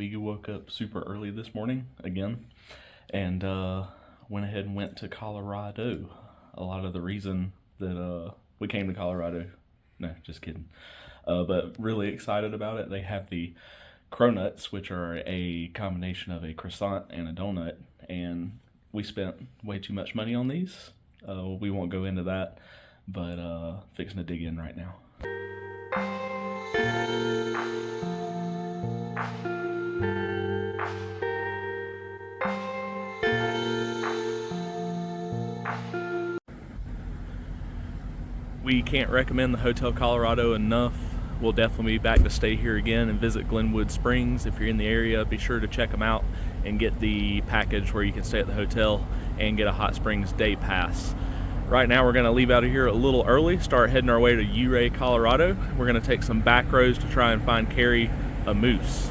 we woke up super early this morning again and went ahead and went to Colorado. A lot of the reason that we came to Colorado, no, just kidding, but really excited about it. They have the cronuts, which are a combination of a croissant and a donut, and we spent way too much money on these. We won't go into that, but fixing to dig in right now. We can't recommend the Hotel Colorado enough. We'll definitely be back to stay here again and visit Glenwood Springs. If you're in the area, be sure to check them out and get the package where you can stay at the hotel and get a hot springs day pass. Right now we're going to leave out of here a little early, start heading our way to Ouray, Colorado. We're going to take some back roads to try and find Carrie a moose.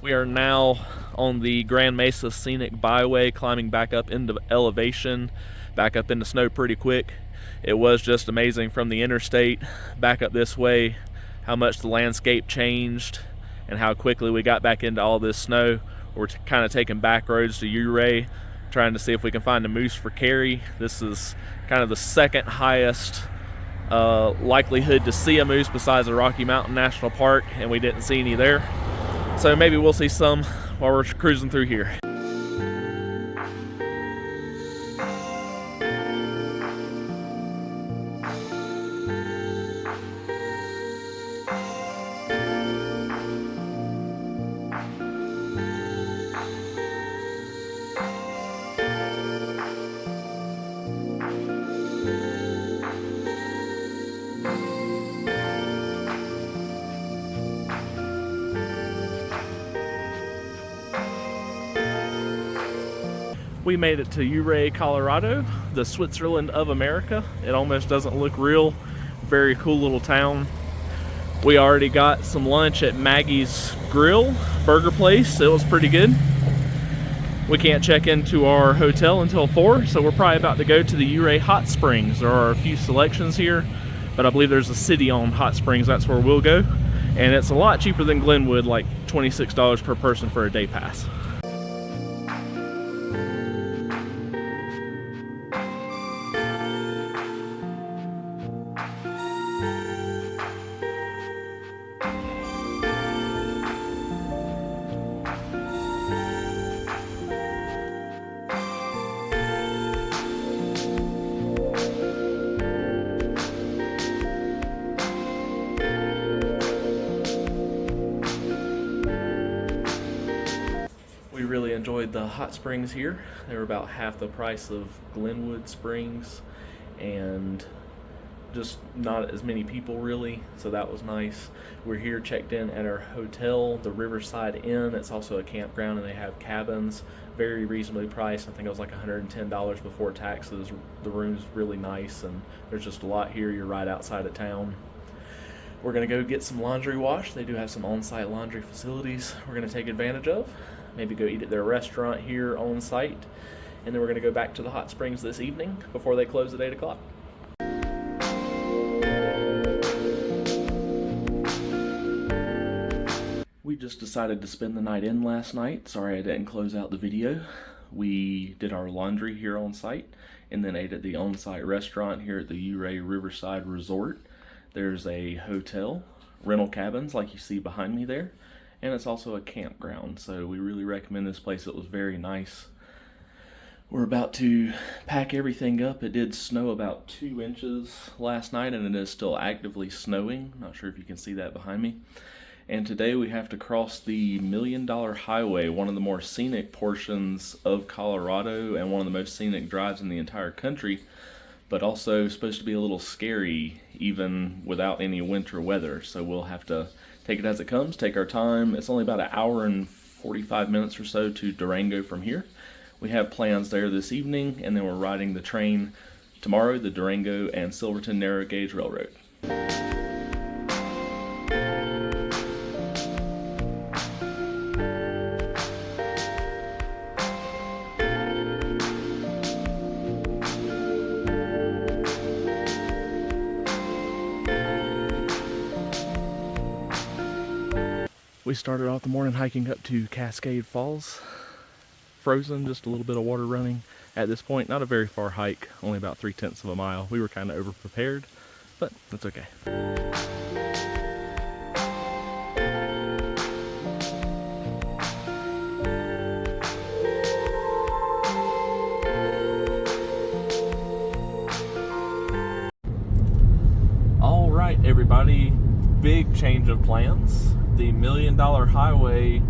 We are now on the Grand Mesa Scenic Byway, climbing back up into elevation, back up into snow pretty quick. It was just amazing from the interstate back up this way, how much the landscape changed and how quickly we got back into all this snow. We're kind of taking back roads to Ouray, trying to see if we can find a moose for Carrie. This is kind of the second highest likelihood to see a moose besides the Rocky Mountain National Park, and we didn't see any there. So maybe we'll see some while we're cruising through here. We made it to Ouray, Colorado, the Switzerland of America. It almost doesn't look real. Very cool little town. We already got some lunch at Maggie's Grill burger place. It was pretty good. We can't check into our hotel until 4, so we're probably about to go to the Ouray Hot Springs. There are a few selections here, but I believe there's a city-owned hot springs. That's where we'll go. And it's a lot cheaper than Glenwood, like $26 per person for a day pass. We really enjoyed the hot springs here. They were about half the price of Glenwood Springs and just not as many people really, so that was nice. We're here checked in at our hotel, the Riverside Inn. It's also a campground and they have cabins, very reasonably priced. I think it was like $110 before taxes. The room's really nice and there's just a lot here. You're right outside of town. We're gonna go get some laundry wash. They do have some on-site laundry facilities we're gonna take advantage of. Maybe go eat at their restaurant here on site, and then we're going to go back to the hot springs this evening before they close at 8 o'clock. We just decided to spend the night in last night. Sorry I didn't close out the video. We did our laundry here on site and then ate at the on-site restaurant here at the Ouray Riverside Resort. There's a hotel, rental cabins like you see behind me there, and it's also a campground, so we really recommend this place. It was very nice. We're about to pack everything up. It did snow about 2 inches last night, and it is still actively snowing. Not sure if you can see that behind me. And today we have to cross the Million Dollar Highway, one of the more scenic portions of Colorado and one of the most scenic drives in the entire country, but also supposed to be a little scary even without any winter weather. So we'll have to take it as it comes, take our time. It's only about an hour and 45 minutes or so to Durango from here. We have plans there this evening, and then we're riding the train tomorrow, the Durango and Silverton Narrow Gauge Railroad. We started off the morning hiking up to Cascade Falls. Frozen, just a little bit of water running. At this point, not a very far hike, only about 3/10 of a mile. We were kind of over prepared, but that's okay. All right, everybody, big change of plans. The $1 Million Highway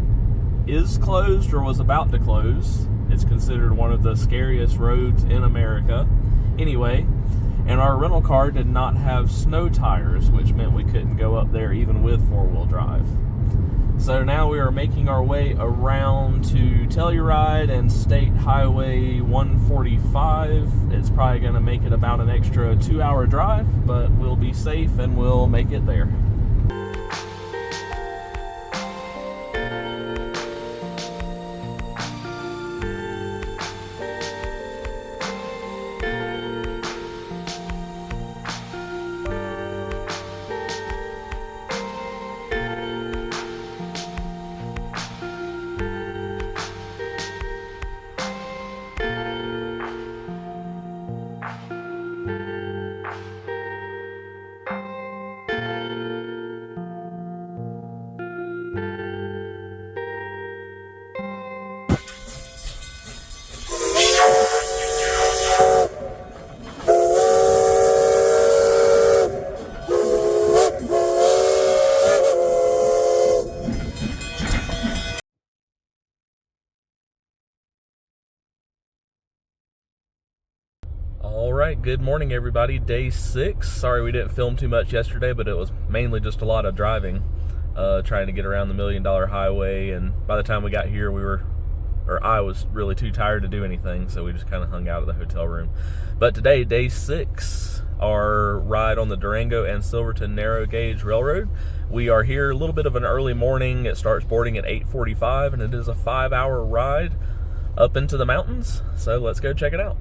is closed or was about to close. It's considered one of the scariest roads in America. Anyway, and our rental car did not have snow tires, which meant we couldn't go up there even with four-wheel drive. So now we are making our way around to Telluride and State Highway 145. It's probably going to make it about an extra 2-hour drive, but we'll be safe and we'll make it there. All right, good morning, everybody. Day 6. Sorry we didn't film too much yesterday, but it was mainly just a lot of driving, trying to get around the $1 Million Highway. And by the time we got here, I was really too tired to do anything, so we just kind of hung out at the hotel room. But today, day 6, our ride on the Durango and Silverton Narrow Gauge Railroad. We are here a little bit of an early morning. It starts boarding at 8:45, and it is a 5-hour ride up into the mountains. So let's go check it out.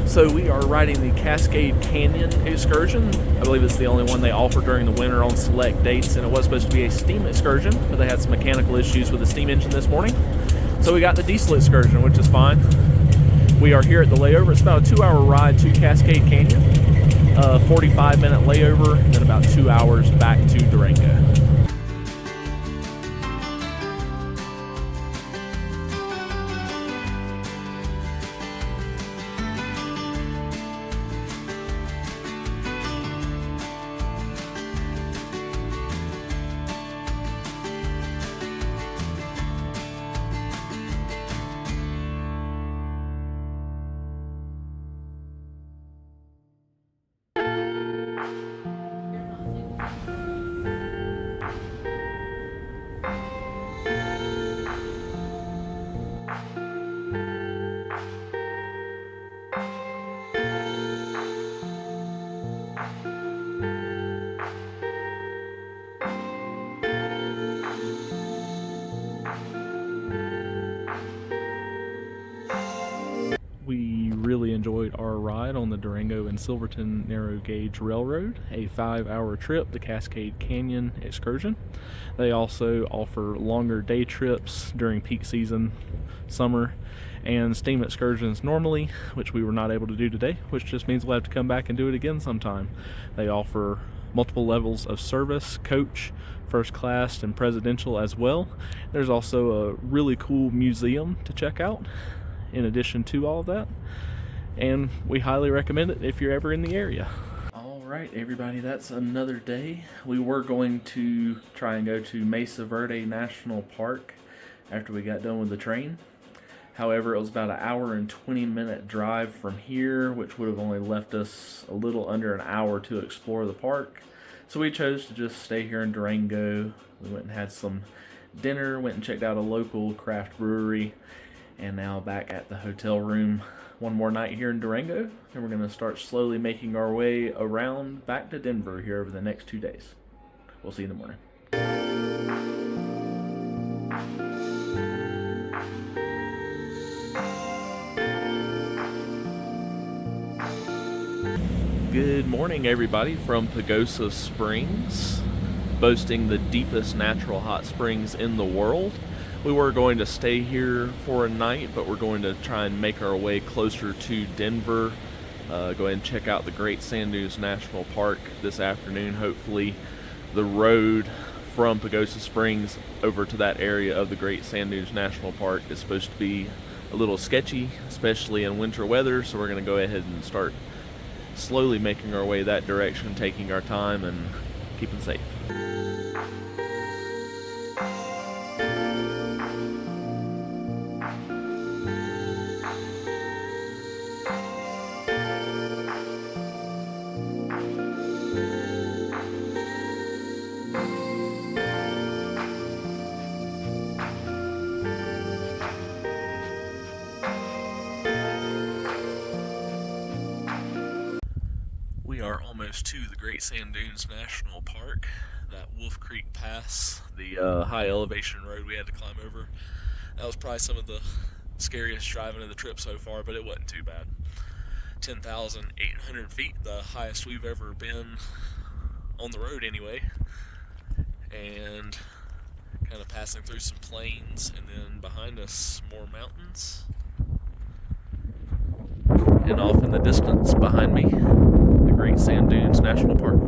So we are riding the Cascade Canyon excursion. I believe it's the only one they offer during the winter on select dates, and it was supposed to be a steam excursion, but they had some mechanical issues with the steam engine this morning. So we got the diesel excursion, which is fine. We are here at the layover. It's about a 2-hour ride to Cascade Canyon, 45-minute layover, and then about 2 hours back to Durango. really enjoyed our ride on the Durango and Silverton Narrow Gauge Railroad, a 5-hour trip to Cascade Canyon excursion. They also offer longer day trips during peak season, summer, and steam excursions normally, which we were not able to do today, which just means we'll have to come back and do it again sometime. They offer multiple levels of service, coach, first class, and presidential as well. There's also a really cool museum to check out in addition to all of that, and we highly recommend it if you're ever in the area. All right, everybody, that's another day. We were going to try and go to Mesa Verde National Park after we got done with the train. However, it was about an hour and 20-minute drive from here, which would have only left us a little under an hour to explore the park. So we chose to just stay here in Durango. We went and had some dinner, went and checked out a local craft brewery, and now back at the hotel room one more night here in Durango. And we're going to start slowly making our way around back to Denver here over the next 2 days. We'll see you in the morning. Good morning, everybody, from Pagosa Springs, boasting the deepest natural hot springs in the world. We were going to stay here for a night, but we're going to try and make our way closer to Denver. Go ahead and check out the Great Sand Dunes National Park this afternoon. Hopefully the road from Pagosa Springs over to that area of the Great Sand Dunes National Park is supposed to be a little sketchy, especially in winter weather, so we're going to go ahead and start slowly making our way that direction, taking our time and keeping safe. We are almost to the Great Sand Dunes National Park. That Wolf Creek Pass, the high elevation road we had to climb over, that was probably some of the scariest driving of the trip so far, but it wasn't too bad. 10,800 feet, the highest we've ever been on the road anyway, and kind of passing through some plains, and then behind us more mountains, and off in the distance behind me, Great Sand Dunes National Park.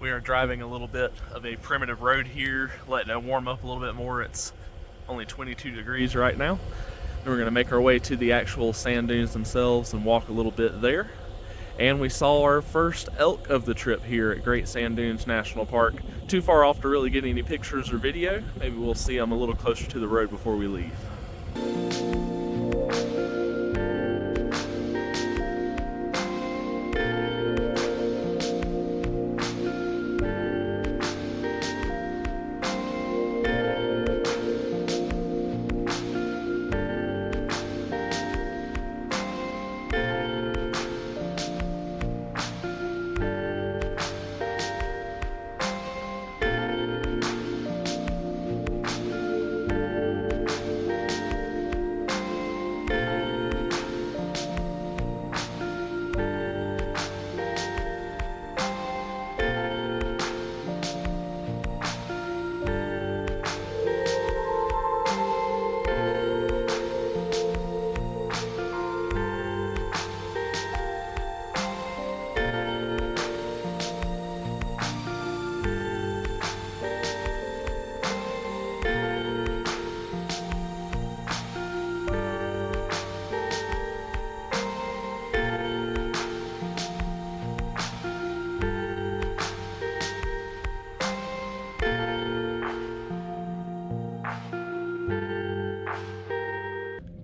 We are driving a little bit of a primitive road here, letting it warm up a little bit more. It's only 22 degrees right now. We're going to make our way to the actual sand dunes themselves and walk a little bit there. And we saw our first elk of the trip here at Great Sand Dunes National Park. Too far off to really get any pictures or video. Maybe we'll see them a little closer to the road before we leave.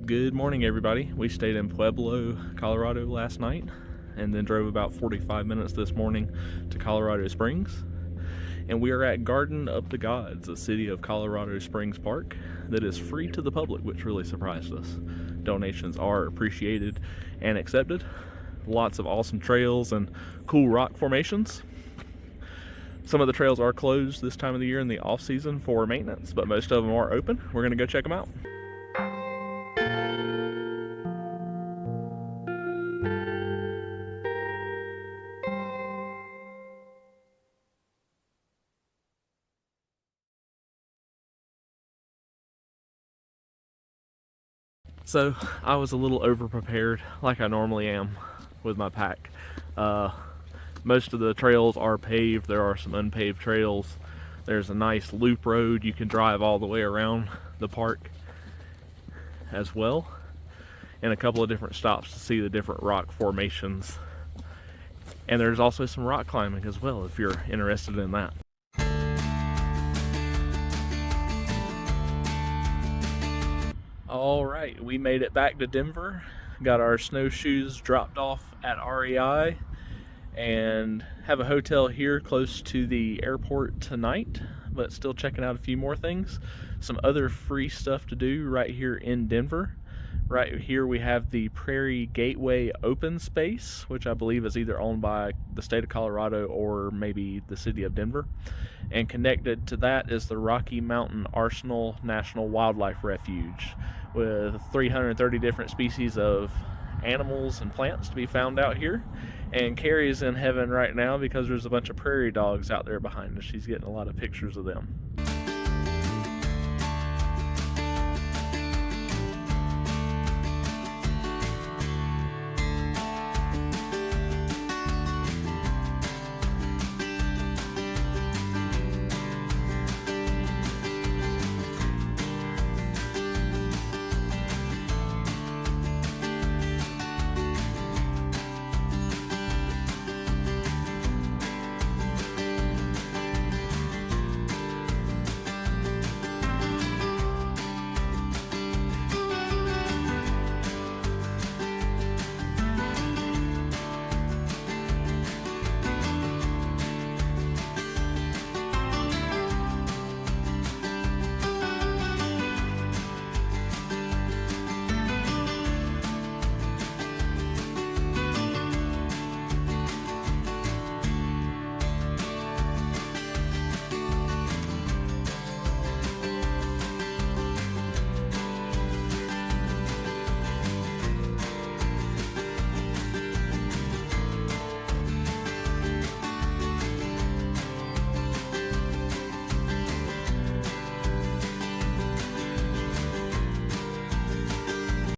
Good morning, everybody. We stayed in Pueblo, Colorado last night and then drove about 45 minutes this morning to Colorado Springs. And we are at Garden of the Gods, a City of Colorado Springs park that is free to the public, which really surprised us. Donations are appreciated and accepted. Lots of awesome trails and cool rock formations. Some of the trails are closed this time of the year in the off season for maintenance, but most of them are open. We're gonna go check them out. So I was a little over prepared, like I normally am with my pack. Most of the trails are paved. There are some unpaved trails. There's a nice loop road you can drive all the way around the park as well, and a couple of different stops to see the different rock formations. And there's also some rock climbing as well if you're interested in that. All right, we made it back to Denver, got our snowshoes dropped off at REI, and have a hotel here close to the airport tonight, but still checking out a few more things. Some other free stuff to do right here in Denver. Right here we have the Prairie Gateway Open Space, which I believe is either owned by the state of Colorado or maybe the city of Denver. And connected to that is the Rocky Mountain Arsenal National Wildlife Refuge, with 330 different species of animals and plants to be found out here. And Carrie's in heaven right now because there's a bunch of prairie dogs out there behind us. She's getting a lot of pictures of them.